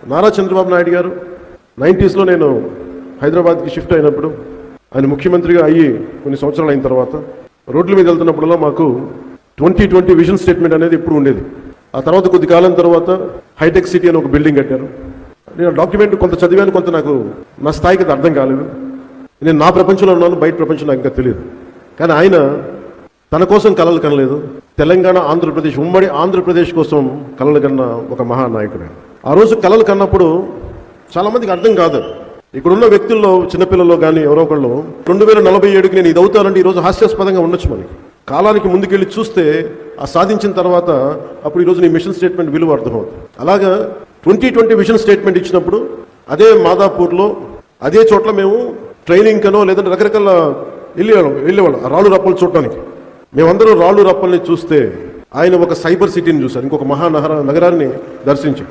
నారా చంద్రబాబు నాయుడు గారు 90s నేను హైదరాబాద్కి షిఫ్ట్ అయినప్పుడు, ఆయన ముఖ్యమంత్రిగా అయ్యి కొన్ని సంవత్సరాలు అయిన తర్వాత రోడ్ల మీద వెళ్తున్నప్పుడల్లా మాకు 2020 విజన్ స్టేట్మెంట్ అనేది ఇప్పుడు ఉండేది. ఆ తర్వాత కొద్ది కాలం తర్వాత హైటెక్ సిటీ అని ఒక బిల్డింగ్ కట్టారు. నేను డాక్యుమెంట్ కొంత చదివాను, కొంత నాకు నా స్థాయికి అది అర్థం కాలేదు. నేను నా ప్రపంచంలో ఉన్నాను, బయట ప్రపంచం నాకు ఇంకా తెలియదు. కానీ ఆయన తన కోసం కలలు కనలేదు, తెలంగాణ ఆంధ్రప్రదేశ్ ఉమ్మడి ఆంధ్రప్రదేశ్ కోసం కలలు కన్న ఒక మహానాయకుడు. ఆ రోజు కలలు కన్నప్పుడు చాలామందికి అర్థం కాదు. ఇక్కడున్న వ్యక్తుల్లో చిన్నపిల్లల్లో కానీ ఎవరో ఒకళ్ళు 2047కి నేను ఇది అవుతానంటే ఈరోజు హాస్యాస్పదంగా ఉండొచ్చు. మనకి కాలానికి ముందుకెళ్ళి చూస్తే ఆ సాధించిన తర్వాత అప్పుడు ఈరోజు నీ మిషన్ స్టేట్మెంట్ విలువ అర్థమవుతుంది. అలాగా 2020 విజన్ స్టేట్మెంట్ ఇచ్చినప్పుడు అదే మాదాపూర్లో అదే చోట్ల మేము ట్రైనింగ్ కనో లేదంటే రకరకాల వెళ్ళేవాళ్ళం రాళ్ళు రప్పలు చూడటానికి. మేమందరం రాళ్ళు రప్పల్ని చూస్తే ఆయన ఒక సైబర్ సిటీని చూశారు, ఇంకొక నగరాన్ని దర్శించాం.